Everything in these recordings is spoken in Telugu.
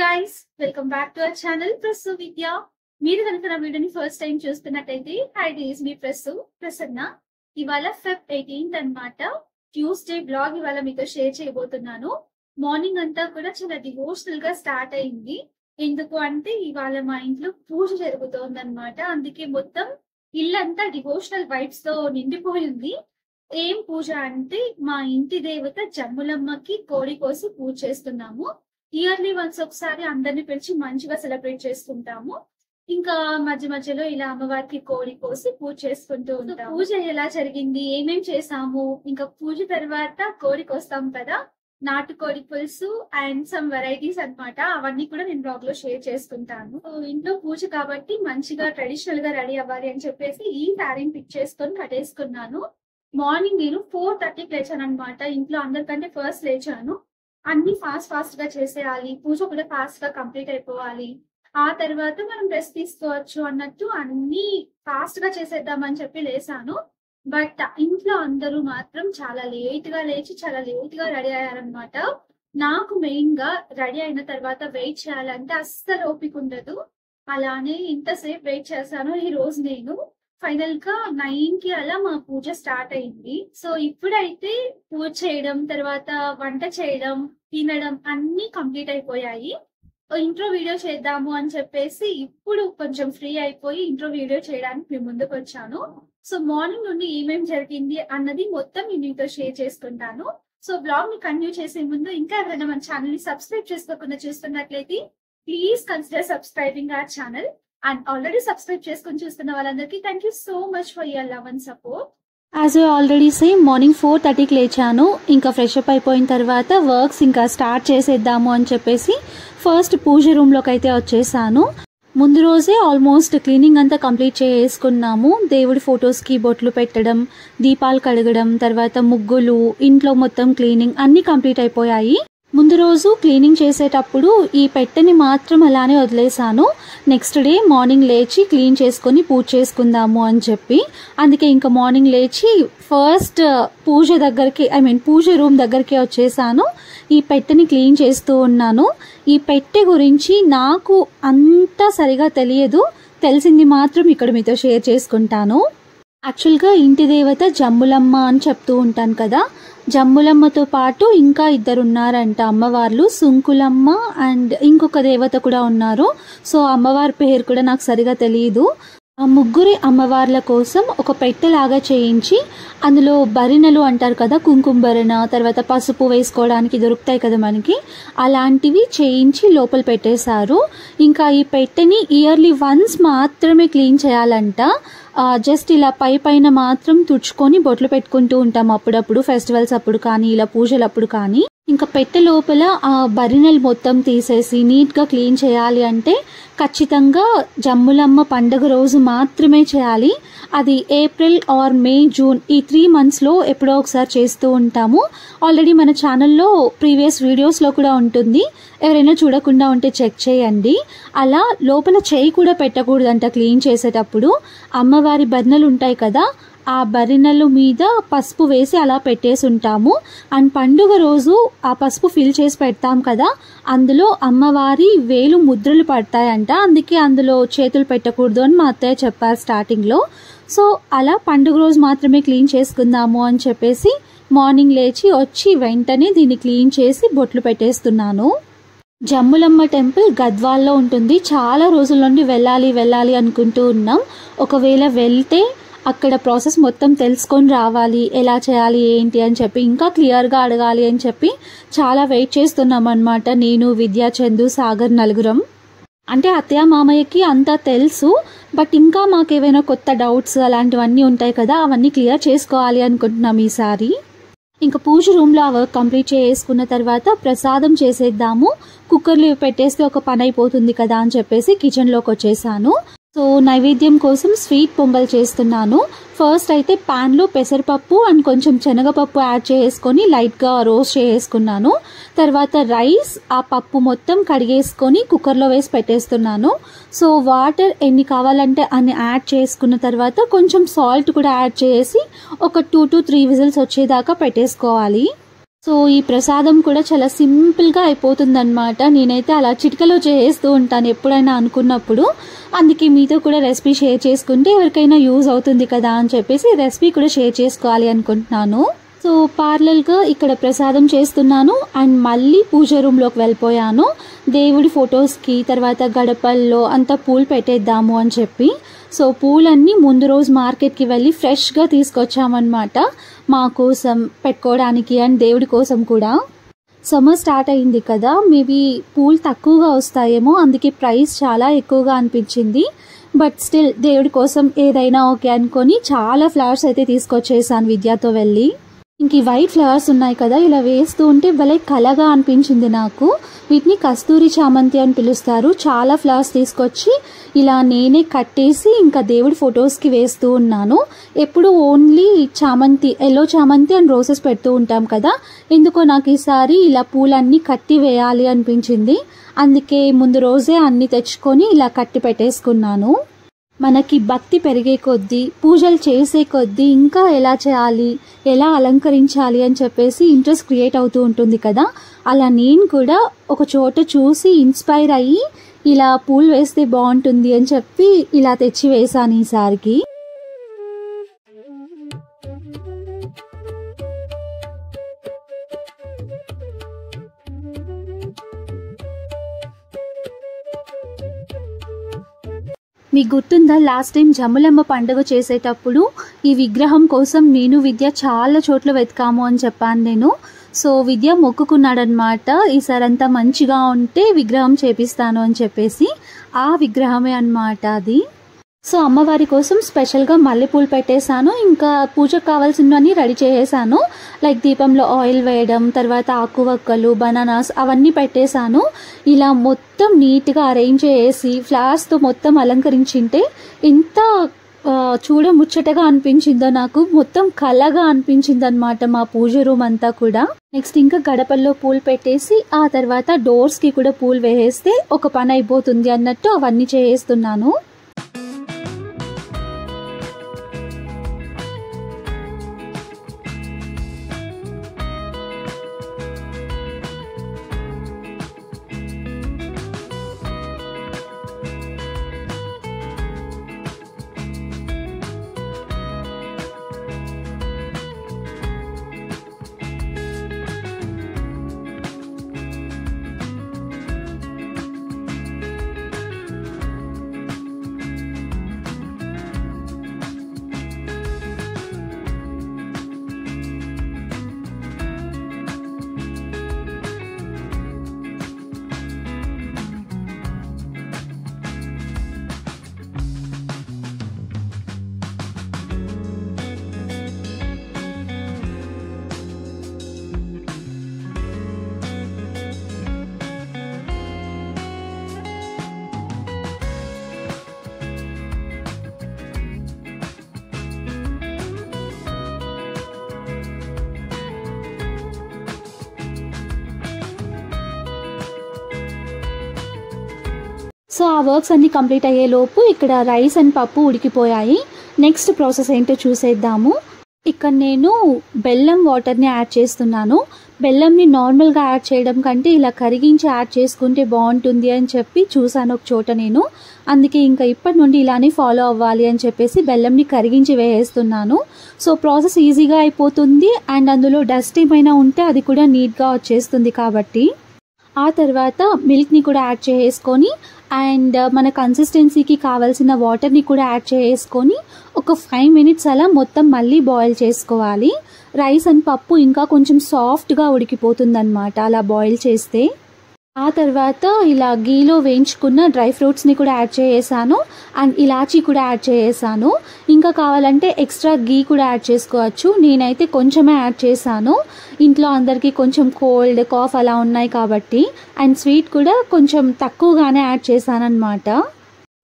guys, welcome back to our channel Prasu Vidya. మీరు కనుక నా వీడియోని ఫస్ట్ టైం చూస్తున్నట్టయితే హాయ్ దిస్ మీ ప్రసన్న. ఇవాళ ఫెబ్ 18th అన్నమాట, ట్యూస్డే బ్లాగ్ ఇవాళ మీతో షేర్ చేయబోతున్నాను. మార్నింగ్ అంతా కూడా చాలా డివోషనల్ గా స్టార్ట్ అయింది. ఎందుకు అంటే ఇవాళ మా ఇంట్లో పూజ జరుగుతోంది అనమాట. అందుకే మొత్తం ఇల్లంతా డివోషనల్ వైబ్స్ తో నిండిపోయింది. ఏం పూజ అంటే మా ఇంటి దేవత జమ్ములమ్మకి కోడి కోసి పూజ చేస్తున్నాము. ఇయర్లీ వన్స్ ఒకసారి అందరిని పిలిచి మంచిగా సెలబ్రేట్ చేసుకుంటాము. ఇంకా మధ్య మధ్యలో ఇలా అమ్మవారికి కోడి కోసి పూజ చేసుకుంటూ ఉంటాము. పూజ ఎలా జరిగింది, ఏమేం చేసాము, ఇంకా పూజ తర్వాత కోడి కోస్తాం కదా, నాటుకోడి పులుసు అండ్ సమ్ వెరైటీస్ అన్నమాట. అవన్నీ కూడా నేను బ్లాగ్ లో షేర్ చేసుకుంటాను. ఇంట్లో పూజ కాబట్టి మంచిగా ట్రెడిషనల్ గా రెడీ అవ్వాలి అని చెప్పేసి ఈ శారీని పిక్ చేసుకొని కట్టేసుకున్నాను. మార్నింగ్ నేను 4:30కి లేచాను అనమాట. ఇంట్లో అందరికంటే ఫస్ట్ లేచాను. అన్ని ఫాస్ట్ గా చేసేయాలి, పూజ కూడా ఫాస్ట్ గా కంప్లీట్ అయిపోవాలి, ఆ తర్వాత మనం రెస్ట్ తీసుకోవచ్చు అన్నట్టు అన్ని ఫాస్ట్ గా చేసేద్దామని చెప్పి లేసాను. బట్ ఇంట్లో అందరూ మాత్రం చాలా లేట్ గా లేచి చాలా లేట్ గా రెడీ అయ్యారనమాట. నాకు మెయిన్ గా రెడీ అయిన తర్వాత వెయిట్ చేయాలంటే అస్సలు ఓపిక ఉండదు. అలానే ఇంతసేపు వెయిట్ చేశాను. ఈ రోజు నేను ఫైనల్ గా 9కి అలా మా పూజ స్టార్ట్ అయింది. సో ఇప్పుడైతే పూజ చేయడం, తర్వాత వంట చేయడం, తినడం అన్ని కంప్లీట్ అయిపోయాయి. ఇంట్రో వీడియో చేద్దాము అని చెప్పేసి ఇప్పుడు కొంచెం ఫ్రీ అయిపోయి ఇంట్రో వీడియో చేయడానికి మేము ముందుకు వచ్చాను. సో మార్నింగ్ నుండి ఏమేం జరిగింది అన్నది మొత్తం నేను మీతో షేర్ చేసుకుంటాను. సో బ్లాగ్ ని కంటిన్యూ చేసే ముందు ఇంకా ఎవరైనా మన ఛానల్ ని సబ్స్క్రైబ్ చేసుకోకుండా చూస్తున్నట్లయితే please consider subscribing our channel. And already subscribe చేసుకుని చూస్తున్న వాళ్ళందరికీ thank you so much for your love and support. As I already say morning 4:30కి లేచాను. ఇంకా ఫ్రెష్ అప్ అయిపోయిన తర్వాత వర్క్స్ ఇంకా స్టార్ట్ చేసేద్దాము అని చెప్పేసి ఫస్ట్ పూజ రూమ్లోకి అయితే వచ్చేసాను. ముందు రోజే ఆల్మోస్ట్ క్లీనింగ్ అంతా కంప్లీట్ చేసుకున్నాము. దేవుడి ఫొటోస్కి బొట్లు పెట్టడం, దీపాలు కడగడం, తర్వాత ముగ్గులు, ఇంట్లో మొత్తం క్లీనింగ్ అన్నీ కంప్లీట్ అయిపోయాయి. ముందు రోజు క్లీనింగ్ చేసేటప్పుడు ఈ పెట్టెని మాత్రం అలానే వదిలేసాను. నెక్స్ట్ డే మార్నింగ్ లేచి క్లీన్ చేసుకొని పూజ చేసుకుందాము అని చెప్పి, అందుకే ఇంకా మార్నింగ్ లేచి ఫస్ట్ పూజ దగ్గరికి పూజ రూమ్ దగ్గరికి వచ్చేసాను. ఈ పెట్టెని క్లీన్ చేస్తూ ఉన్నాను. ఈ పెట్టె గురించి నాకు అంత సరిగా తెలియదు, తెలిసింది మాత్రం ఇక్కడ మీతో షేర్ చేసుకుంటాను. యాక్చువల్గా ఇంటి దేవత జమ్ములమ్మ అని చెప్తూ ఉంటాను కదా, జమ్ములమ్మతో పాటు ఇంకా ఇద్దరు ఉన్నారంట అమ్మవార్లు, సుంకులమ్మ అండ్ ఇంకొక దేవత కూడా ఉన్నారు. సో అమ్మవారి పేరు కూడా నాకు సరిగా తెలియదు. ఆ ముగ్గురి అమ్మవార్ల కోసం ఒక పెట్టెలాగా చేయించి అందులో భరిణలు అంటారు కదా, కుంకుమ భరణ, తర్వాత పసుపు వేసుకోవడానికి దొరుకుతాయి కదా మనకి, అలాంటివి చేయించి లోపల పెట్టేశారు. ఇంకా ఈ పెట్టెని ఇయర్లీ వన్స్ మాత్రమే క్లీన్ చేయాలంట. జస్ట్ ఇలా పైన మాత్రం తుడుచుకొని బొట్లు పెట్టుకుంటూ ఉంటాం అప్పుడప్పుడు, ఫెస్టివల్స్ అప్పుడు కానీ ఇలా పూజలప్పుడు కానీ. ఇంకా పెట్టె లోపల ఆ భరిణలు మొత్తం తీసేసి నీట్గా క్లీన్ చేయాలి అంటే ఖచ్చితంగా జమ్ములమ్మ పండుగ రోజు మాత్రమే చేయాలి. అది ఏప్రిల్ ఆర్ మే, జూన్ ఈ 3 monthsలో ఎప్పుడో ఒకసారి చేస్తూ ఉంటాము. ఆల్రెడీ మన ఛానల్లో ప్రీవియస్ వీడియోస్లో కూడా ఉంటుంది, ఎవరైనా చూడకుండా ఉంటే చెక్ చేయండి. అలా లోపల చేయి కూడా పెట్టకూడదంట క్లీన్ చేసేటప్పుడు. అమ్మవారి బరిణలు ఉంటాయి కదా, ఆ బరిణలు మీద పసుపు వేసి అలా పెట్టేసి ఉంటాము. అండ్ పండుగ రోజు ఆ పసుపు ఫిల్ చేసి పెడతాం కదా, అందులో అమ్మవారి వేలు ముద్రలు పడతాయంట. అందుకే అందులో చేతులు పెట్టకూడదు అని మా అత్తయ్య చెప్పారు స్టార్టింగ్లో. సో అలా పండుగ రోజు మాత్రమే క్లీన్ చేసుకుందాము అని చెప్పేసి మార్నింగ్ లేచి వచ్చి వెంటనే దీన్ని క్లీన్ చేసి బొట్లు పెట్టేస్తున్నాను. జమ్ములమ్మ టెంపుల్ గద్వాల్లో ఉంటుంది. చాలా రోజుల నుండి వెళ్ళాలి అనుకుంటూ ఉన్నాం. ఒకవేళ వెళ్తే అక్కడ ప్రాసెస్ మొత్తం తెలుసుకొని రావాలి, ఎలా చేయాలి ఏంటి అని చెప్పి ఇంకా క్లియర్గా అడగాలి అని చెప్పి చాలా వెయిట్ చేస్తున్నాం అనమాట. నేను, విద్యా, చందు, సాగర్ నలుగురం. అంటే అత్తయ్య మామయ్యకి అంతా తెలుసు, బట్ ఇంకా మాకేమైనా కొత్త డౌట్స్ అలాంటివన్నీ ఉంటాయి కదా, అవన్నీ క్లియర్ చేసుకోవాలి అనుకుంటున్నాం ఈసారి. ఇంకా పూజ రూమ్లో ఆ వర్క్ కంప్లీట్ చేసుకున్న తర్వాత ప్రసాదం చేసేద్దాము, కుక్కర్లు పెట్టేస్తే ఒక పని అయిపోతుంది కదా అని చెప్పేసి కిచెన్లోకి వచ్చేసాను. సో నైవేద్యం కోసం స్వీట్ పొంగల్ చేస్తున్నాను. ఫస్ట్ అయితే ప్యాన్లో పెసరపప్పు అండ్ కొంచెం శనగపప్పు యాడ్ చేసుకొని లైట్గా రోస్ట్ చేసుకున్నాను. తర్వాత రైస్, ఆ పప్పు మొత్తం కడిగేసుకొని కుక్కర్లో వేసి పెట్టేస్తున్నాను. సో వాటర్ ఎన్ని కావాలంటే అన్ని యాడ్ చేసుకున్న తర్వాత కొంచెం సాల్ట్ కూడా యాడ్ చేసి ఒక 2 to 3 విజిల్స్ వచ్చేదాకా పెట్టేసుకోవాలి. సో ఈ ప్రసాదం కూడా చాలా సింపుల్గా అయిపోతుందన్నమాట. నేనైతే అలా చిటికలో చేస్తూ ఉంటాను ఎప్పుడైనా అనుకున్నప్పుడు. అందుకే మీతో కూడా రెసిపీ షేర్ చేసుకుంటే ఎవరికైనా యూజ్ అవుతుంది కదా అని చెప్పేసి రెసిపీ కూడా షేర్ చేసుకోవాలి అనుకుంటున్నాను. సో పార్లల్గా ఇక్కడ ప్రసాదం చేస్తున్నాను అండ్ మళ్ళీ పూజ రూమ్లోకి వెళ్ళిపోయాను. దేవుడి ఫొటోస్కి తర్వాత గడపల్లో అంతా పూలు పెట్టేద్దాము అని చెప్పి. సో పూలన్నీ ముందు రోజు మార్కెట్కి వెళ్ళి ఫ్రెష్గా తీసుకొచ్చామన్నమాట, మా కోసం పెట్టుకోవడానికి అండ్ దేవుడి కోసం కూడా. సమ్మర్ స్టార్ట్ అయింది కదా, మేబీ పూలు తక్కువగా వస్తాయేమో, అందుకే ప్రైస్ చాలా ఎక్కువగా అనిపించింది. బట్ స్టిల్ దేవుడి కోసం ఏదైనా ఓకే అనుకొని చాలా ఫ్లవర్స్ అయితే తీసుకొచ్చేసాను విద్యతో వెళ్ళి. ఇంక ఈ వైట్ ఫ్లవర్స్ ఉన్నాయి కదా, ఇలా వేస్తూ ఉంటే భలే కలగా అనిపించింది నాకు. వీటిని కస్తూరి చామంతి అని పిలుస్తారు. చాలా ఫ్లవర్స్ తీసుకొచ్చి ఇలా నేనే కట్టేసి ఇంకా దేవుడి ఫొటోస్కి వేస్తూ ఉన్నాను. ఎప్పుడు ఓన్లీ చామంతి, ఎల్లో చామంతి అండ్ రోజెస్ పెడుతూ ఉంటాం కదా, ఎందుకో నాకు ఈసారి ఇలా పూలన్నీ కట్టి వేయాలి అనిపించింది. అందుకే ముందు రోజే అన్ని తెచ్చుకొని ఇలా కట్టి పెట్టేసుకున్నాను. మనకి భక్తి పెరిగే కొద్దీ, పూజలు చేసే కొద్దీ ఇంకా ఎలా చేయాలి, ఎలా అలంకరించాలి అని చెప్పేసి ఇంట్రెస్ట్ క్రియేట్ అవుతూ ఉంటుంది కదా. అలా నేను కూడా ఒక చోట చూసి ఇన్స్పైర్ అయ్యి ఇలా పూలు వేస్తే బాగుంటుంది అని చెప్పి ఇలా తెచ్చి వేసాను ఈసారికి. మీకు గుర్తుందా, లాస్ట్ టైం జమ్ములమ్మ పండుగ చేసేటప్పుడు ఈ విగ్రహం కోసం నేను విద్య చాలా చోట్ల వెతికాము అని చెప్పాను నేను. సో విద్య మొక్కుకున్నాడనమాట, ఈసారంతా మంచిగా ఉంటే విగ్రహం చేపిస్తాను అని చెప్పేసి. ఆ విగ్రహమే అన్నమాట అది. సో అమ్మవారి కోసం స్పెషల్గా మల్లెపూలు పెట్టేశాను. ఇంకా పూజకు కావాల్సినవన్నీ రెడీ చేసేసాను. లైక్ దీపంలో ఆయిల్ వేయడం, తర్వాత ఆకువక్కలు, బనానాస్ అవన్నీ పెట్టేశాను. ఇలా మొత్తం నీట్గా అరేంజ్ చేసి ఫ్లవర్స్తో మొత్తం అలంకరించింటే ఎంత చూడముచ్చటగా అనిపించిందో నాకు. మొత్తం కళగా అనిపించింది అనమాట మా పూజ రూమ్ అంతా కూడా. నెక్స్ట్ ఇంకా గడపల్లో పూలు పెట్టేసి ఆ తర్వాత డోర్స్కి కూడా పూలు వేసేస్తే ఒక పని అయిపోతుంది అన్నట్టు అవన్నీ చేస్తున్నాను. సో ఆ వర్క్స్ అన్నీ కంప్లీట్ అయ్యేలోపు ఇక్కడ రైస్ అండ్ పప్పు ఉడికిపోయాయి. నెక్స్ట్ ప్రాసెస్ ఏంటో చూసేద్దాము. ఇక్కడ నేను బెల్లం వాటర్ని యాడ్ చేస్తున్నాను. బెల్లంని నార్మల్గా యాడ్ చేయడం కంటే ఇలా కరిగించి యాడ్ చేసుకుంటే బాగుంటుంది అని చెప్పి చూసాను ఒక చోట నేను. అందుకే ఇంకా ఇప్పటి నుండి ఇలానే ఫాలో అవ్వాలి అని చెప్పేసి బెల్లంని కరిగించి వేసేస్తున్నాను. సో ప్రాసెస్ ఈజీగా అయిపోతుంది అండ్ అందులో డస్ట్ ఏమైనా ఉంటే అది కూడా నీట్గా వచ్చేస్తుంది కాబట్టి. ఆ తర్వాత మిల్క్ని కూడా యాడ్ చేసుకొని అండ్ మన కన్సిస్టెన్సీకి కావాల్సిన వాటర్ని కూడా యాడ్ చేసుకొని ఒక 5 minutes అలా మొత్తం మళ్ళీ బాయిల్ చేసుకోవాలి. రైస్ అండ్ పప్పు ఇంకా కొంచెం సాఫ్ట్గా ఉడికిపోతుంది అన్నమాట అలా బాయిల్ చేస్తే. ఆ తర్వాత ఇలా గీలో వేయించుకున్న డ్రై ఫ్రూట్స్ని కూడా యాడ్ చేసాను అండ్ ఇలాచీ కూడా యాడ్ చేసాను. ఇంకా కావాలంటే ఎక్స్ట్రా గీ కూడా యాడ్ చేసుకోవచ్చు. నేనైతే కొంచెమే యాడ్ చేశాను. ఇంట్లో అందరికీ కొంచెం కోల్డ్ కాఫ్ అలా ఉన్నాయి కాబట్టి. అండ్ స్వీట్ కూడా కొంచెం తక్కువగానే యాడ్ చేశాను అనమాట.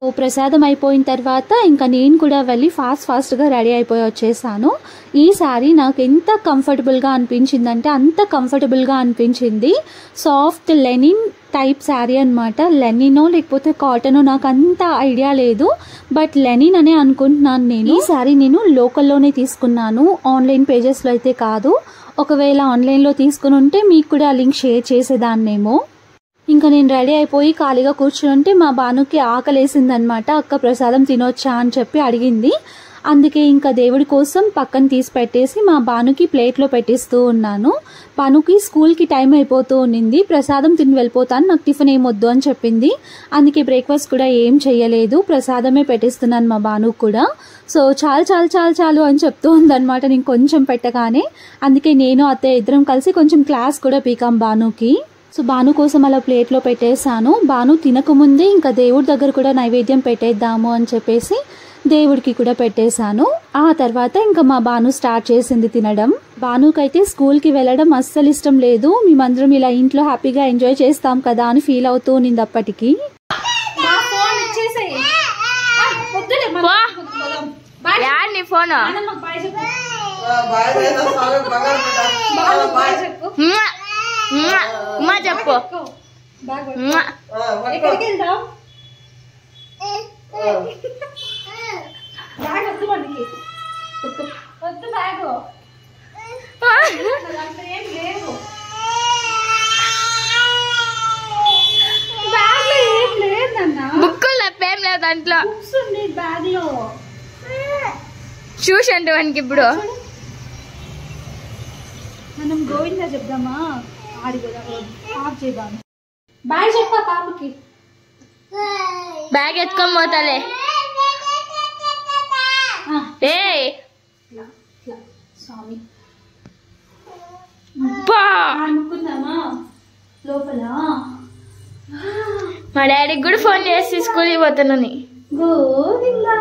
ఓ ప్రసాదం అయిపోయిన తర్వాత ఇంకా నేను కూడా వెళ్ళి ఫాస్ట్గా రెడీ అయిపోయి వచ్చేసాను. ఈసారి నాకు ఎంత కంఫర్టబుల్గా అనిపించిందంటే అంత కంఫర్టబుల్గా అనిపించింది. సాఫ్ట్ లెనిన్ టైప్ శారీ అనమాట. లెనినో లేకపోతే కాటనో నాకు అంత ఐడియా లేదు, బట్ లెనిన్ అనే అనుకుంటున్నాను నేను. ఈ శారీ నేను లోకల్లోనే తీసుకున్నాను, ఆన్లైన్ పేజెస్లో అయితే కాదు. ఒకవేళ ఆన్లైన్లో తీసుకుని ఉంటే మీకు కూడా లింక్ షేర్ చేసేదాన్నేమో. ఇంకా నేను రెడీ అయిపోయి ఖాళీగా కూర్చుంటే మా బానుకి ఆకలేసిందనమాట. అక్క ప్రసాదం తినొచ్చా అని చెప్పి అడిగింది. అందుకే ఇంకా దేవుడి కోసం పక్కన తీసి పెట్టేసి మా బానుకి ప్లేట్లో పెట్టిస్తూ ఉన్నాను. బానుకి స్కూల్కి టైం అయిపోతూ ఉన్నింది. ప్రసాదం తిని వెళ్ళిపోతాను, నాకు టిఫిన్ ఏమొద్దు అని చెప్పింది. అందుకే బ్రేక్ఫాస్ట్ కూడా ఏం చెయ్యలేదు, ప్రసాదమే పెట్టిస్తున్నాను మా బానుకి కూడా. సో చాలు చాలు చాలు చాలు అని చెప్తూ ఉందన్నమాట నేను కొంచెం పెట్టగానే. అందుకే నేను అత్తయ్య ఇద్దరం కలిసి కొంచెం క్లాస్ కూడా పీకాం బానుకి. సో బాను కోసం అలా ప్లేట్లో పెట్టేశాను. బాను తినకముందే ఇంకా దేవుడి దగ్గర కూడా నైవేద్యం పెట్టేద్దాము అని చెప్పేసి దేవుడికి కూడా పెట్టేశాను. ఆ తర్వాత ఇంకా మా బాను స్టార్ట్ చేసింది తినడం. బానుకైతే స్కూల్కి వెళ్ళడం అస్సలు ఇష్టం లేదు. మేమందరం ఇలా ఇంట్లో హ్యాపీగా ఎంజాయ్ చేస్తాం కదా అని ఫీల్ అవుతూ ఉన్నింది అప్పటికి. దాంట్లో చూసండి వానికి. ఇప్పుడు మనం గోవిందా చెప్దామా? బాయ్ చెప్పా పాపకి. బ్యాగ్ ఎత్తుకొని పోతాలే. స్వామి అనుకుందామా లోపల. మా డాడీకి కూడా ఫోన్ చేసి స్కూల్కి పోతానని. గోవిందా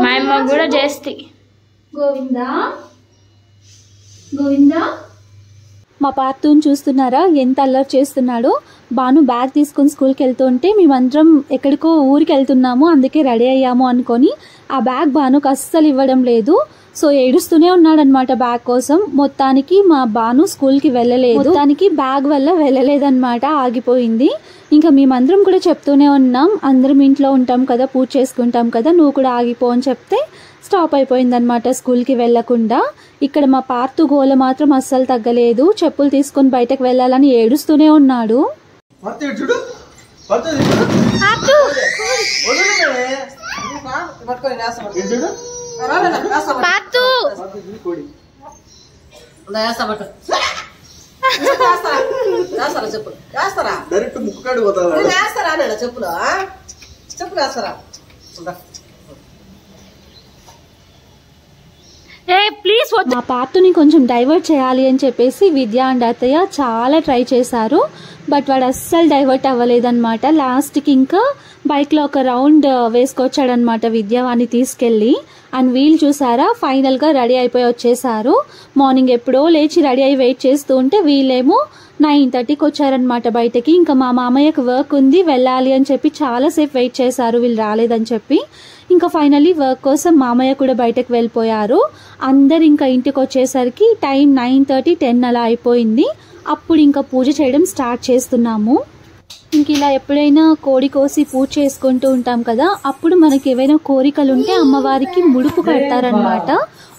మా అమ్మ కూడా చేస్తే. గోవిందా గోవిందా. మా పార్తూని చూస్తున్నారా ఎంత అల్లరి చేస్తున్నాడో. బాను బ్యాగ్ తీసుకుని స్కూల్కి వెళ్తుంటే మేమందరం ఎక్కడికో ఊరికి వెళ్తున్నాము, అందుకే రెడీ అయ్యాము అనుకొని ఆ బ్యాగ్ బానుకు అస్సలు ఇవ్వడం లేదు. సో ఏడుస్తూనే ఉన్నాడనమాట బ్యాగ్ కోసం. మొత్తానికి మా బాను స్కూల్కి వెళ్ళలేదు. మొత్తానికి బ్యాగ్ వల్ల వెళ్ళలేదన్నమాట, ఆగిపోయింది. ఇంకా మేమందరం కూడా చెప్తూనే ఉన్నాం, అందరం ఇంట్లో ఉంటాం కదా, పూజ చేసుకుంటాం కదా, నువ్వు కూడా ఆగిపో అని చెప్తే స్టాప్ అయిపోయిందనమాట స్కూల్కి వెళ్లకుండా. ఇక్కడ మా పార్తు గోల మాత్రం అస్సలు తగ్గలేదు. చెప్పులు తీసుకొని బయటకు వెళ్ళాలని ఏడుస్తూనే ఉన్నాడు. మా పార్టుని కొంచెం డైవర్ట్ చేయాలి అని చెప్పేసి విద్య అండ్ అత్తయ్య చాలా ట్రై చేశారు. బట్ వాడు అస్సలు డైవర్ట్ అవ్వలేదన్నమాట. లాస్ట్కి ఇంకా బైక్లో ఒక రౌండ్ వేసుకొచ్చాడనమాట విద్య వాడిని తీసుకెళ్ళి. అండ్ వీళ్ళు చూసారా ఫైనల్గా రెడీ అయిపోయి వచ్చేసారు. మార్నింగ్ ఎప్పుడో లేచి రెడీ అయి వెయిట్ చేస్తూ ఉంటే వీళ్ళేమో 9:30కి వచ్చారనమాట బయటకి. ఇంకా మా మామయ్యకు వర్క్ ఉంది వెళ్ళాలి అని చెప్పి చాలాసేపు వెయిట్ చేశారు వీళ్ళు రాలేదని చెప్పి. ఇంకా ఫైనల్లీ వర్క్ కోసం మామయ్య కూడా బయటకు వెళ్ళిపోయారు. అందరు ఇంకా ఇంటికి వచ్చేసరికి టైం 9:30, 10 అలా అయిపోయింది. అప్పుడు ఇంకా పూజ చేయడం స్టార్ట్ చేస్తున్నాము. ఇంక ఇలా ఎప్పుడైనా కోడి కోసి పూజ చేసుకుంటూ ఉంటాం కదా, అప్పుడు మనకి ఏవైనా కోరికలు ఉంటే అమ్మవారికి ముడుపు కడతారనమాట.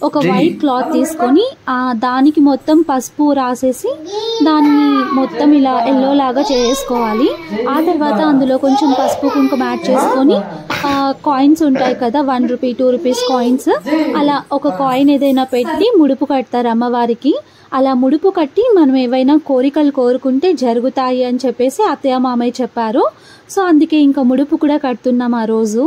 ఒక వైట్ క్లాత్ తీసుకొని దానికి మొత్తం పసుపు రాసేసి దాన్ని మొత్తం ఇలా ఎల్లో లాగా చేసుకోవాలి. ఆ తర్వాత అందులో కొంచెం పసుపు కుంకుమ యాడ్ చేసుకొని కాయిన్స్ ఉంటాయి కదా, 1 రూపీ 2 రూపీస్ కాయిన్స్, అలా ఒక కాయిన్ ఏదైనా పెట్టి ముడుపు కడతారు అమ్మవారికి. అలా ముడుపు కట్టి మనం ఏవైనా కోరికలు కోరుకుంటే జరుగుతాయి అని చెప్పేసి అత్తయ్య మామయ్య చెప్పారు. సో అందుకే ఇంకా ముడుపు కూడా కడుతున్నాం ఆ రోజు.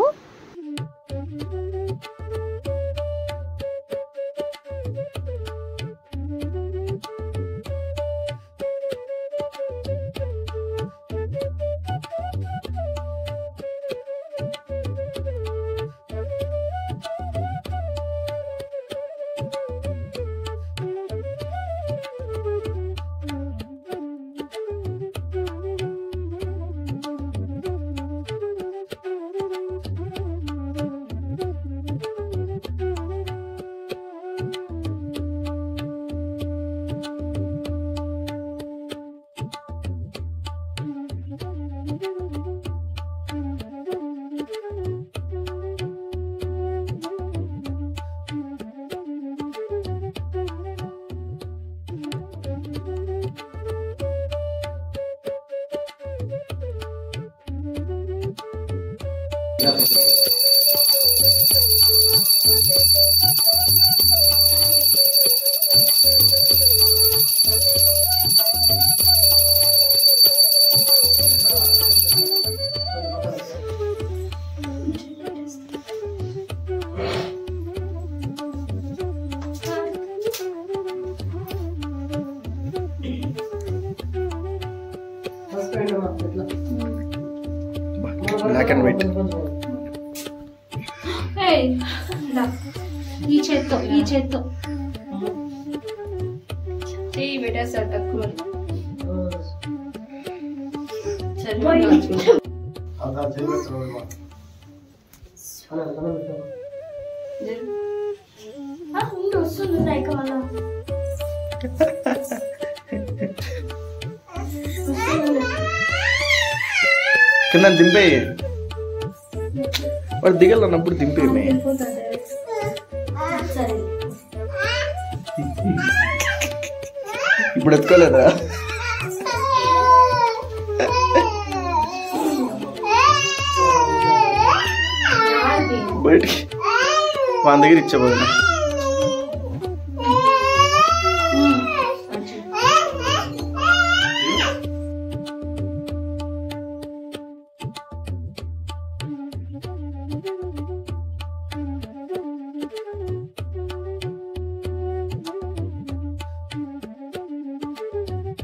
బ్లాక్ అండ్ వైట్ ఈ చేత్తో చెయ్యి పెట్టేస్తాడు తక్కువ వస్తుంది ఇక మళ్ళా కింద దింపే వాడు దిగాలన్నప్పుడు దింపేమే. ఇప్పుడు ఎత్తుకోలేదా? బయటికి వాళ్ళ దగ్గర ఇచ్చేపోయినా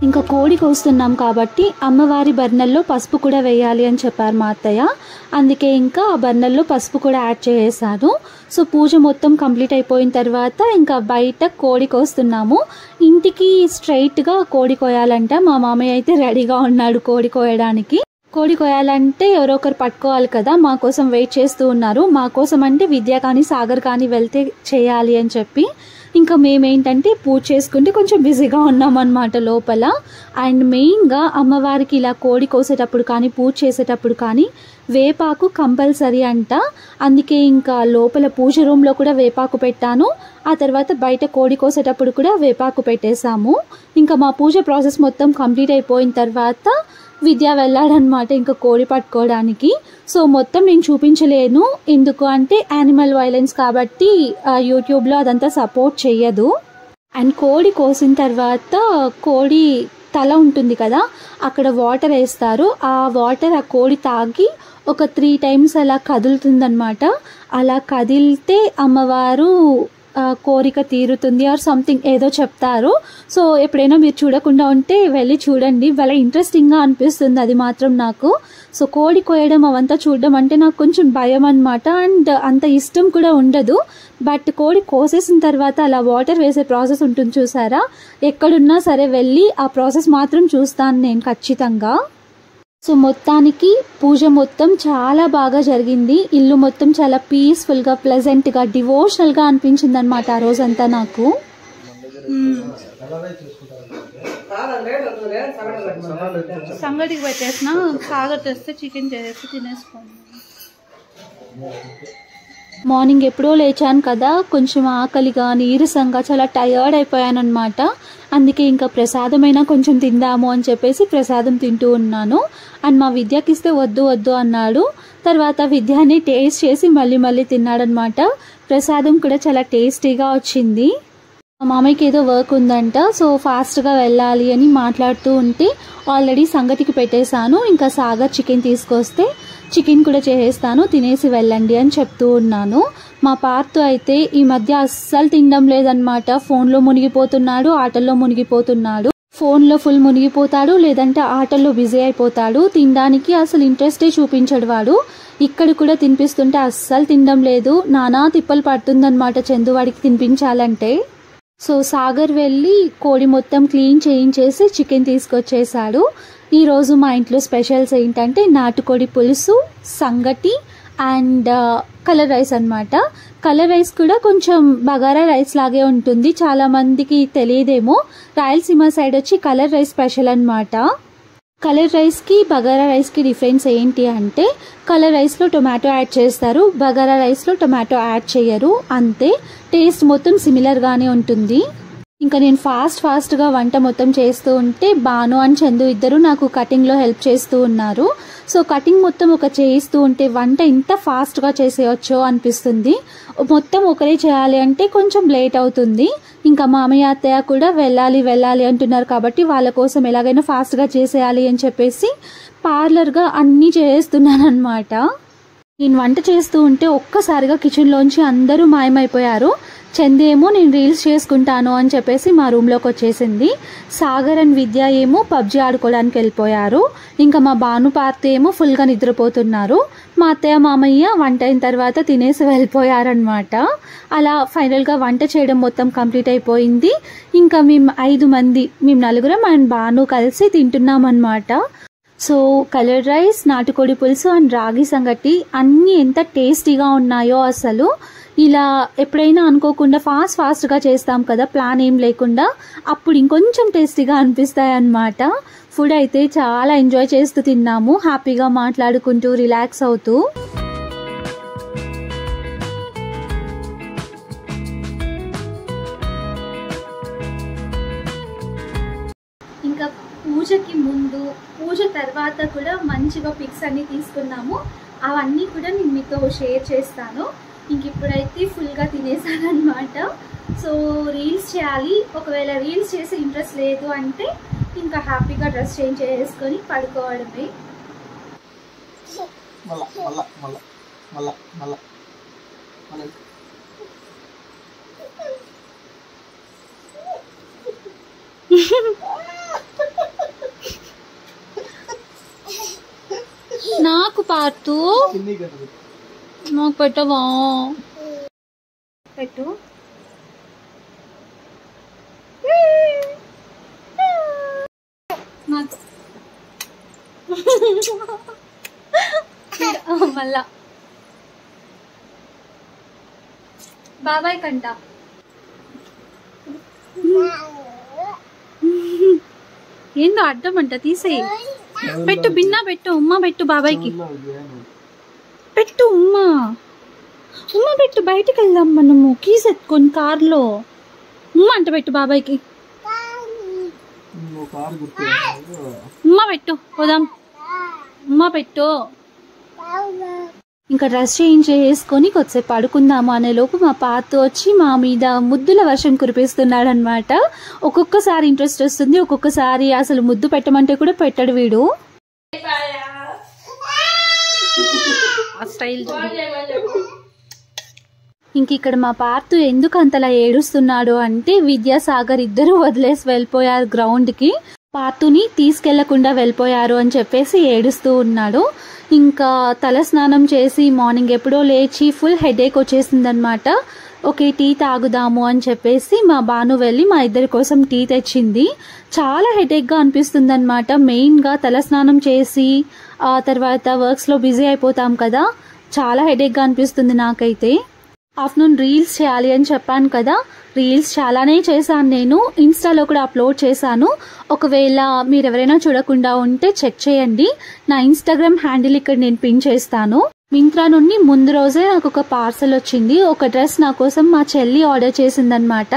ఇంకా కోడి కోస్తున్నాం కాబట్టి అమ్మవారి బర్నల్లో పసుపు కూడా వేయాలి అని చెప్పారు మా అత్తయ్య. అందుకే ఇంకా ఆ బర్నల్లో పసుపు కూడా యాడ్ చేసేసాను. సో పూజ మొత్తం కంప్లీట్ అయిపోయిన తర్వాత ఇంకా బయట కోడి కోస్తున్నాము. ఇంటికి స్ట్రైట్గా కోడి కోయాలంట. మా మామయ్య అయితే రెడీగా ఉన్నాడు కోడి కోయడానికి. కోడి కోయాలంటే ఎవరో ఒకరు పట్టుకోవాలి కదా, మా కోసం వెయిట్ చేస్తూ ఉన్నారు. మా కోసం అంటే విద్య కానీ సాగర్ కానీ వెళ్తే చేయాలి అని చెప్పి ఇంకా మేమేంటంటే పూజ చేసుకుంటే కొంచెం బిజీగా ఉన్నామన్నమాట లోపల. అండ్ మెయిన్గా అమ్మవారికి ఇలా కోడి కోసేటప్పుడు కానీ పూజ చేసేటప్పుడు కానీ వేపాకు కంపల్సరీ అంట. అందుకే ఇంకా లోపల పూజ రూమ్లో కూడా వేపాకు పెట్టాను. ఆ తర్వాత బయట కోడి కోసేటప్పుడు కూడా వేపాకు పెట్టేశాము. ఇంకా మా పూజ ప్రాసెస్ మొత్తం కంప్లీట్ అయిపోయిన తర్వాత విద్య వెళ్ళాడనమాట ఇంకా కోడి పట్టుకోవడానికి. సో మొత్తం నేను చూపించలేను, ఎందుకు అంటే యానిమల్ వైలెన్స్ కాబట్టి యూట్యూబ్లో అదంతా సపోర్ట్ చెయ్యదు. అండ్ కోడి కోసిన తర్వాత కోడి తల ఉంటుంది కదా, అక్కడ వాటర్ వేస్తారు. ఆ వాటర్ ఆ కోడి తాగి ఒక 3 times అలా కదులుతుందన్నమాట. అలా కదిలితే అమ్మవారు కోరిక తీరుతుంది ఆర్ సంథింగ్ ఏదో చెప్తారు. సో ఎప్పుడైనా మీరు చూడకుండా ఉంటే వెళ్ళి చూడండి, భలే ఇంట్రెస్టింగ్గా అనిపిస్తుంది అది మాత్రం నాకు. సో కోడి కోయడం అవంతా చూడడం అంటే నాకు కొంచెం భయం అనమాట. అండ్ అంత ఇష్టం కూడా ఉండదు. బట్ కోడి కోసేసిన తర్వాత అలా వాటర్ వేసే ప్రాసెస్ ఉంటుంది చూసారా, ఎక్కడున్నా సరే వెళ్ళి ఆ ప్రాసెస్ మాత్రం చూస్తాను నేను ఖచ్చితంగా. సో మొత్తానికి పూజ మొత్తం చాలా బాగా జరిగింది. ఇల్లు మొత్తం చాలా పీస్ఫుల్గా ప్లెజెంట్గా డివోషనల్గా అనిపించింది అనమాట ఆ రోజంతా నాకు. సంగటికి పెట్టేసిన సాగర్ తెస్తే చికెన్ చేసి తినేసుకోండి. మార్నింగ్ ఎప్పుడో లేచాను కదా, కొంచెం ఆకలిగా నీరసంగా చాలా టయర్డ్ అయిపోయాను అనమాట. అందుకే ఇంకా ప్రసాదమైనా కొంచెం తిందాము అని చెప్పేసి ప్రసాదం తింటూ ఉన్నాను. అండ్ మా విద్యకి ఇస్తే వద్దు వద్దు అన్నాడు. తర్వాత విద్యాని టేస్ట్ చేసి మళ్ళీ తిన్నాడనమాట. ప్రసాదం కూడా చాలా టేస్టీగా వచ్చింది. మా మామయ్యకి ఏదో వర్క్ ఉందంట, సో ఫాస్ట్గా వెళ్ళాలి అని మాట్లాడుతూ ఉంటే ఆల్రెడీ సంగటికి పెట్టేశాను. ఇంకా సాగర్ చికెన్ తీసుకొస్తే చికెన్ కూడా చేసేస్తాను, తినేసి వెళ్ళండి అని చెప్తూ ఉన్నాను. మా పార్తు అయితే ఈ మధ్య అస్సలు తినడం లేదనమాట. ఫోన్లో మునిగిపోతున్నాడు, ఆటల్లో మునిగిపోతున్నాడు. ఫోన్లో ఫుల్ మునిగిపోతాడు, లేదంటే ఆటల్లో బిజీ అయిపోతాడు. తినడానికి అసలు ఇంట్రెస్టే చూపించడు వాడు. ఇక్కడ కూడా తినిపిస్తుంటే అస్సలు తినడం లేదు. నానా తిప్పలు పడుతుందన్నమాట చందువాడికి తినిపించాలంటే. సో సాగర్ వెళ్ళి కోడి మొత్తం క్లీన్ చేయించేసి చికెన్ తీసుకొచ్చేసాడు. ఈరోజు మా ఇంట్లో స్పెషల్స్ ఏంటంటే నాటుకోడి పులుసు, సంగటి అండ్ కలర్ రైస్ అన్నమాట. కలర్ రైస్ కూడా కొంచెం బగారా రైస్ లాగే ఉంటుంది, చాలా మందికి తెలియదేమో. రాయలసీమ సైడ్ వచ్చి కలర్ రైస్ స్పెషల్ అన్నమాట. కలర్ రైస్కి బగారా రైస్కి డిఫరెన్స్ ఏంటి అంటే కలర్ రైస్లో టొమాటో యాడ్ చేస్తారు, బగారా రైస్లో టొమాటో యాడ్ చేయరు. అంతే, టేస్ట్ మొత్తం సిమిలర్గానే ఉంటుంది. ఇంకా నేను ఫాస్ట్గా వంట మొత్తం చేస్తూ ఉంటే బాను అండ్ చందు ఇద్దరు నాకు కటింగ్లో హెల్ప్ చేస్తూ ఉన్నారు. సో కటింగ్ మొత్తం చేస్తూ ఉంటే వంట ఇంత ఫాస్ట్గా చేసేయచ్చో అనిపిస్తుంది. మొత్తం ఒకరే చేయాలి అంటే కొంచెం లేట్ అవుతుంది. ఇంకా మామయ్య అత్తయ్య కూడా వెళ్ళాలి అంటున్నారు కాబట్టి వాళ్ళ కోసం ఎలాగైనా ఫాస్ట్గా చేసేయాలి అని చెప్పేసి పార్లర్గా అన్నీ చేస్తున్నాను అనమాట. నేను వంట చేస్తూ ఉంటే ఒక్కసారిగా కిచెన్లోంచి అందరూ మాయమైపోయారు. చందు ఏమో నేను రీల్స్ చేసుకుంటాను అని చెప్పేసి మా రూమ్లోకి వచ్చేసింది. సాగర్ అండ్ విద్య ఏమో పబ్జీ ఆడుకోవడానికి వెళ్ళిపోయారు. ఇంకా మా భానుపార్తి ఏమో ఫుల్గా నిద్రపోతున్నారు. మా అత్తయ్య మామయ్య వంట అయిన తర్వాత తినేసి వెళ్ళిపోయారనమాట. అలా ఫైనల్గా వంట చేయడం మొత్తం కంప్లీట్ అయిపోయింది. ఇంకా మేము 5 మంది, మేము 4 అండ్ భాను కలిసి తింటున్నాం అనమాట. సో కలర్ రైస్, నాటుకోడి పులుసు అండ్ రాగి సంగటి అన్నీ ఎంత టేస్టీగా ఉన్నాయో అసలు. ఇలా ఎప్పుడైనా అనుకోకుండా ఫాస్ట్గా చేస్తాం కదా, ప్లాన్ ఏం లేకుండా, అప్పుడు ఇంకొంచెం టేస్టీగా అనిపిస్తాయి అన్నమాట. ఫుడ్ అయితే చాలా ఎంజాయ్ చేస్తూ తిన్నాము, హ్యాపీగా మాట్లాడుకుంటూ రిలాక్స్ అవుతూ. ఇంకా పూజకి ముందు, పూజ తర్వాత కూడా మంచిగా పిక్స్ అన్ని తీసుకున్నాము. అవన్నీ కూడా నేను మీతో షేర్ చేస్తాను. ఇంక ఇప్పుడైతే ఫుల్గా తినేసాను అనమాట. సో రీల్స్ చేయాలి. ఒకవేళ రీల్స్ చేసే ఇంట్రెస్ట్ లేదు అంటే ఇంకా హ్యాపీగా డ్రెస్ చేంజ్ చేసుకొని పడుకోవడమే. నాకు పార్తూ నాకు పెట్టవా? పెట్టు. మళ్ళా బాబాయ్ కంట. ఏందో అడ్డం అంట, తీసేయి. పెట్టు, బిన్నా పెట్టు, ఉమ్మా పెట్టు బాబాయ్కి పెట్టు. ఉమ్మా పెట్టు, బయటకు వెళ్దాం మనము, కీస్ ఎత్తుకొని కార్లో. ఉమ్మా అంట పెట్టు బాబాయ్కి. ఉమ్మా పెట్టు, పోదాం. ఉమ్మా పెట్టు. ఇంకా డ్రెస్ చేంజ్ చేసుకొని కొద్దిసేపు పడుకుందాము అనే లోపు మా పాత వచ్చి మా మీద ముద్దుల వర్షం కురిపిస్తున్నాడు అనమాట. ఒక్కొక్కసారి ఇంట్రెస్ట్ వస్తుంది, ఒక్కొక్కసారి అసలు ముద్దు పెట్టమంటే కూడా పెట్టడు వీడు. ఇంక ఇక్కడ మా పార్తు ఎందుకు అంతలా ఏడుస్తున్నాడు అంటే విద్యాసాగర్ ఇద్దరు వదిలేసి వెళ్ళిపోయారు గ్రౌండ్కి. పార్తుని తీసుకెళ్లకుండా వెళ్ళిపోయారు అని చెప్పేసి ఏడుస్తూ ఉన్నాడు. ఇంకా తల స్నానం చేసి మార్నింగ్ ఎప్పుడో లేచి ఫుల్ హెడేక్ వచ్చేసిందనమాట. ఓకే టీ తాగుదాము అని చెప్పేసి మా బాను వెళ్ళి మా ఇద్దరి కోసం టీ తెచ్చింది. చాలా హెడేక్గా అనిపిస్తుంది అనమాట. మెయిన్గా తల స్నానం చేసి ఆ తర్వాత వర్క్స్లో బిజీ అయిపోతాం కదా, చాలా హెడేక్గా అనిపిస్తుంది నాకైతే. ఆఫ్టర్నూన్ రీల్స్ చేయాలి అని చెప్పాను కదా, రీల్స్ చాలానే చేశాను నేను. ఇన్స్టాలో కూడా అప్లోడ్ చేశాను. ఒకవేళ మీరు ఎవరైనా చూడకుండా ఉంటే చెక్ చేయండి. నా ఇన్స్టాగ్రామ్ హ్యాండిల్ ఇక్కడ నేను పిన్ చేస్తాను. మింత్రా నుండి ముందు రోజే నాకు ఒక పార్సల్ వచ్చింది. ఒక డ్రెస్ నా కోసం మా చెల్లి ఆర్డర్ చేసిందనమాట.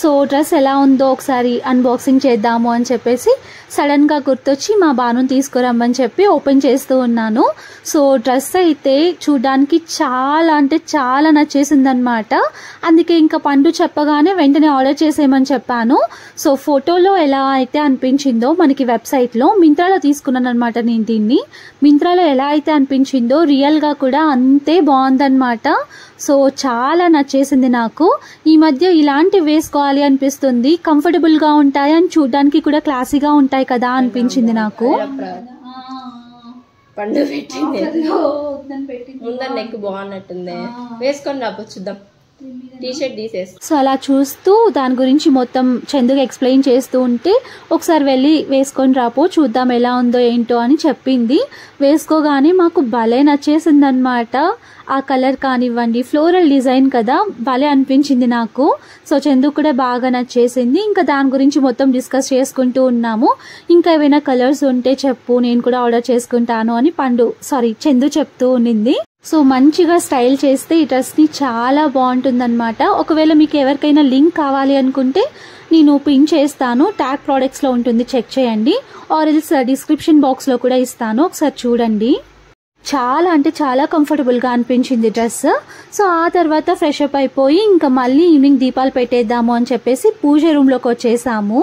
సో డ్రెస్ ఎలా ఉందో ఒకసారి అన్బాక్సింగ్ చేద్దాము అని చెప్పేసి సడన్గా గుర్తొచ్చి మా బాను తీసుకురమ్మని చెప్పి ఓపెన్ చేస్తూ ఉన్నాను. సో డ్రెస్ అయితే చూడడానికి చాలా అంటే చాలా నచ్చేసిందనమాట. అందుకే ఇంకా పండు చెప్పగానే వెంటనే ఆర్డర్ చేసేయమని చెప్పాను. సో ఫోటోలో ఎలా అయితే అనిపించిందో మనకి వెబ్సైట్లో, మింత్రాలో తీసుకున్నాను అనమాట నేను దీన్ని. మింత్రాలో ఎలా అయితే అనిపించిందో రియల్గా కూడా అంతే బాగుందన్నమాట. సో చాలా నచ్చేసింది నాకు. ఈ మధ్య ఇలాంటివి వేసుకోవాలి అనిపిస్తుంది, కంఫర్టబుల్గా ఉంటాయి అని చూడడానికి కూడా క్లాసీగా ఉంటాయి కదా అనిపించింది నాకు. పండు పెట్టింది ముందర నెక్ బాగున్నట్టుంది, వేసుకొని రాబో చూద్దాం. టీషర్ట్ తీసేసి సో అలా చూస్తూ దాని గురించి మొత్తం చందుగా ఎక్స్ప్లెయిన్ చేస్తూ ఉంటే ఒకసారి వెళ్ళి వేసుకొని రాపో చూద్దాం ఎలా ఉందో ఏంటో అని చెప్పింది. వేసుకోగానే మాకు భలే నచ్చేసింది అనమాట. ఆ కలర్ కానివ్వండి, ఫ్లోరల్ డిజైన్ కదా, భలే అనిపించింది నాకు. సో చందు కూడా బాగా నచ్చేసింది. ఇంకా దాని గురించి మొత్తం డిస్కస్ చేసుకుంటూ ఉన్నాము. ఇంకా ఏమైనా కలర్స్ ఉంటే చెప్పు, నేను కూడా ఆర్డర్ చేసుకుంటాను అని చందు చెప్తూ ఉండింది. సో మంచిగా స్టైల్ చేస్తే ఈ డ్రెస్ని చాలా బాగుంటుందన్నమాట. ఒకవేళ మీకు ఎవరికైనా లింక్ కావాలి అనుకుంటే నేను పిన్ చేస్తాను, ట్యాగ్ ప్రోడక్ట్స్లో ఉంటుంది, చెక్ చేయండి. ఆర్ఎల్స్ డిస్క్రిప్షన్ బాక్స్లో కూడా ఇస్తాను, ఒకసారి చూడండి. చాలా అంటే చాలా కంఫర్టబుల్గా అనిపించింది డ్రెస్. సో ఆ తర్వాత ఫ్రెష్ అప్ అయిపోయి ఇంకా మళ్ళీ ఈవినింగ్ దీపాలు పెట్టేద్దాము అని చెప్పేసి పూజ రూమ్లోకి వచ్చేసాము.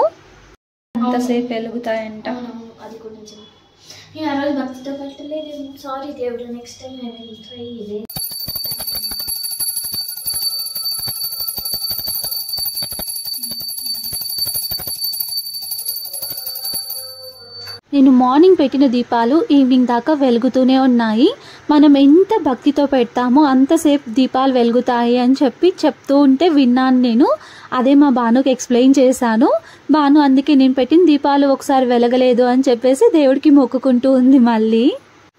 అంతసేపు వెలుగుతాయంట. అది కూడా నిజం. నేను ఆ రోజు భక్తితో పెట్టలేదు, సారీ దేవుడు, నెక్స్ట్ టైం నేను ట్రై ఇదే. నేను మార్నింగ్ పెట్టిన దీపాలు ఈవినింగ్ దాకా వెలుగుతూనే ఉన్నాయి. మనం ఎంత భక్తితో పెడతామో అంతసేపు దీపాలు వెలుగుతాయి అని చెప్తూ ఉంటే విన్నాను నేను. అదే మా భానుకి ఎక్స్ప్లెయిన్ చేశాను. భాను అందుకే నేను పెట్టిన దీపాలు ఒకసారి వెలగలేదు అని చెప్పేసి దేవుడికి మొక్కుకుంటూ ఉంది. మళ్ళీ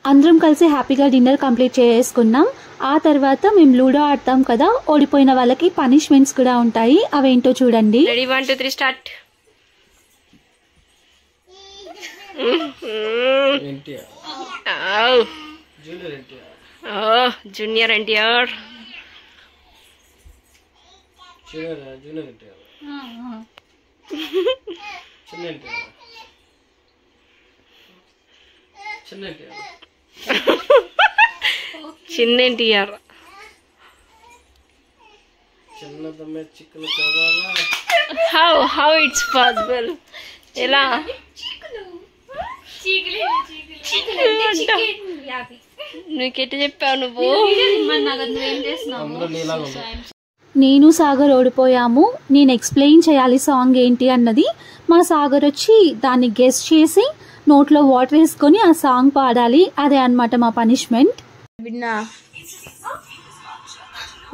అందరం కలిసి హ్యాపీగా డిన్నర్ కంప్లీట్ చేసుకున్నాం. ఆ తర్వాత మేము లూడో ఆడతాం కదా, ఓడిపోయిన వాళ్ళకి పనిష్మెంట్స్ కూడా ఉంటాయి. అవేంటో చూడండి. Ready 1 2 3 start. జూనియర్ ఎన్టీఆర్. చిన్న ఎన్టీఆర్. How it's possible? ఎలా? నీకెట్టు చెప్పావు నువ్వు? నేను సాగర్ ఓడిపోయాము. నేను ఎక్స్ప్లెయిన్ చేయాలి సాంగ్ ఏంటి అన్నది. మా సాగర్ వచ్చి దాన్ని గెస్ చేసి నోట్లో వాటర్ వేసుకొని ఆ సాంగ్ పాడాలి. అదే అన్నమాట మా పనిష్మెంట్. విన్నా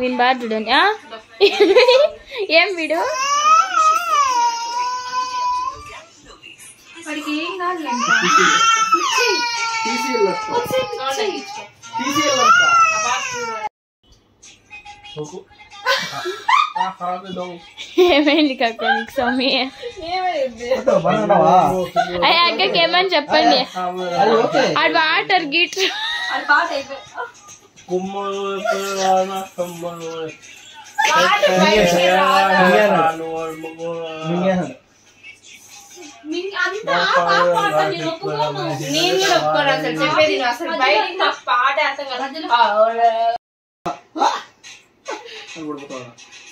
విన్ బాధుడు ఏం వీడు? ఏమైంది కాకు నీకు స్వామి? అయ్యా అక్కకి ఏమని చెప్పండి. అది వాటర్ గిట్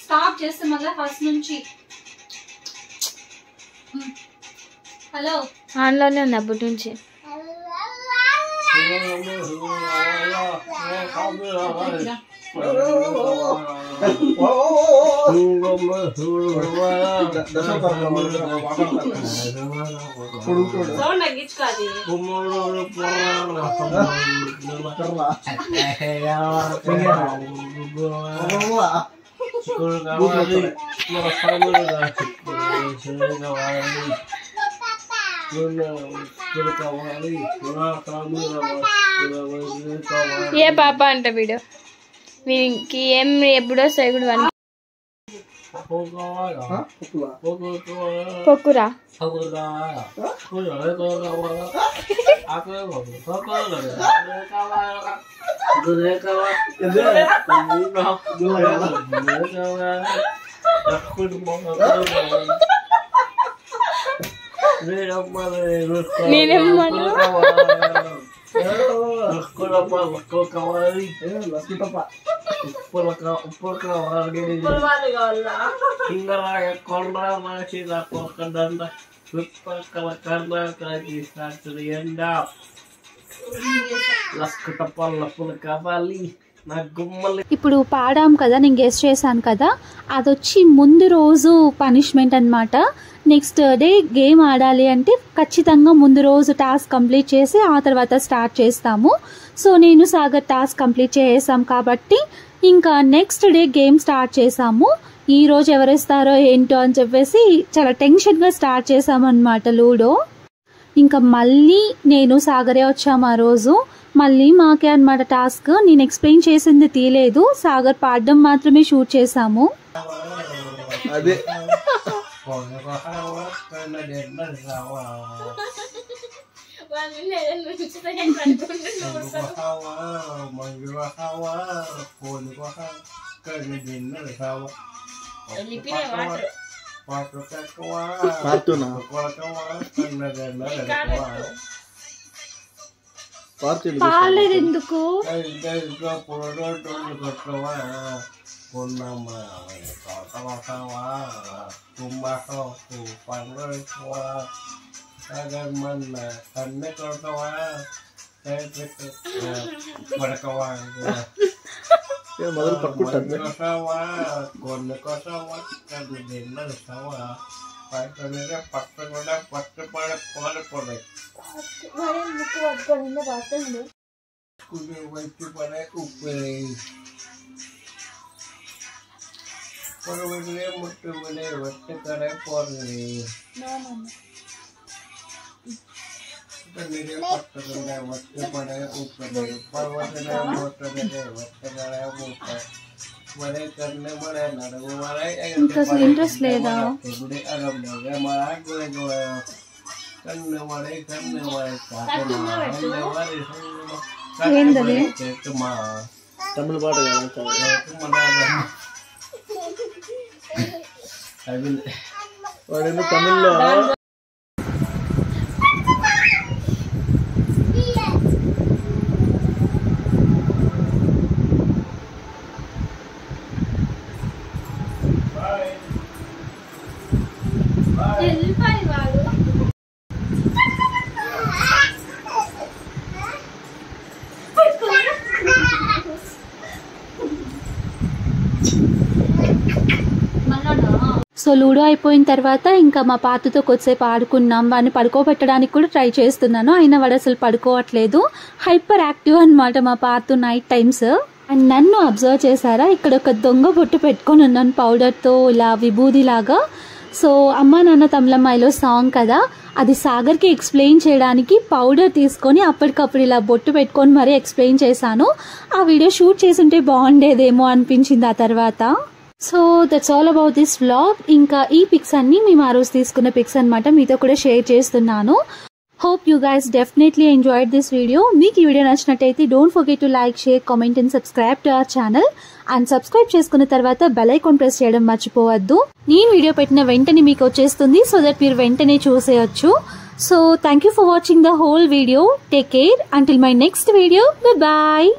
స్టాప్ చేస్తే మళ్ళీ ఫస్ట్ నుంచి. హలో ఆన్లోనే ఉంది అప్పటి నుంచి. ఏ పాప అంట వీడు? వీనికి ఏం ఎప్పుడో సైగుడు పొక్కురా. నేనేమన్నా ఇప్పుడు పాడాం కదా, నేను గెస్ చేశాను కదా, అదొచ్చి ముందు రోజు పనిష్మెంట్ అన్నమాట. నెక్స్ట్ డే గేమ్ ఆడాలి అంటే ఖచ్చితంగా ముందు రోజు టాస్క్ కంప్లీట్ చేసి ఆ తర్వాత స్టార్ట్ చేస్తాము. సో నేను సాగర్ టాస్క్ కంప్లీట్ చేసాం కాబట్టి ఇంకా నెక్స్ట్ డే గేమ్ స్టార్ట్ చేసాము. ఈ రోజు ఎవరేస్తారో ఏంటో అని చెప్పేసి చాలా టెన్షన్గా స్టార్ట్ చేసామన్నమాట లూడో. ఇంకా మళ్ళీ నేను సాగరే వచ్చాము ఆ రోజు. మళ్ళీ మాకే అన్నమాట టాస్క్. నేను ఎక్స్ప్లెయిన్ చేసింది తీయలేదు, సాగర్ పాడడం మాత్రమే షూట్ చేసాము. అదే పాలేదు ఎందుకు agar mana karena kalau kawan saya berkawan ya malah perkutan kawan kono kawan kan benar kawan pakai pakai pada pakai pada kemarin buku warga bahasa dulu kudu wajib pada upay pada wajib mutu mana wajib pada porni Kanire pattaganda watte pade uppade parvatana mottade watte gala mutta mare karne mare nadu mare ఇంకా అసలు ఇంట్రెస్ట్ లేదా gude agam daga mara gole gole kanne mare kaatuna mare ఏందది చెట్టుమా తమిళ పాట కదా వాడు తమిళ్లో సో లూడో అయిపోయిన తర్వాత ఇంకా మా పాతతో కొద్దిసేపు ఆడుకున్నాం. వాడిని పడుకోబెట్టడానికి కూడా ట్రై చేస్తున్నాను, అయినా వాడు అసలు పడుకోవట్లేదు. హైపర్ యాక్టివ్ అనమాట మా పాత నైట్ టైమ్స్. అండ్ నన్ను అబ్జర్వ్ చేశారా, ఇక్కడ ఒక దొంగ బొట్టు పెట్టుకొని ఉన్నాను పౌడర్తో ఇలా విభూది లాగా. సో అమ్మ నాన్న తమిళమ్మాయిలో సాంగ్ కదా, అది సాగర్కి ఎక్స్ప్లెయిన్ చేయడానికి పౌడర్ తీసుకొని అప్పటికప్పుడు ఇలా బొట్టు పెట్టుకొని మరీ ఎక్స్ప్లెయిన్ చేశాను. ఆ వీడియో షూట్ చేసుంటే బాగుండేదేమో అనిపించింది ఆ తర్వాత. So that's all about this vlog. ఇంకా ఈ పిక్స్ అన్ని మేము ఆ రోజు తీసుకున్న పిక్స్ అనమాట, మీతో కూడా షేర్ చేస్తున్నాను. Hope you guys definitely enjoyed this video. మీకు ఈ వీడియో నచ్చినట్టయితే don't forget to like, share, comment and subscribe to our channel. And subscribe చేసుకున్న తర్వాత బెల్ ఐకాన్ ప్రెస్ చేయడం మర్చిపోవద్దు. నేను వీడియో పెట్టిన వెంటనే మీకు వచ్చేస్తుంది, సో దట్ మీరు వెంటనే చూసేయచ్చు. So thank you for watching the whole video. Take care until my next video. Bye.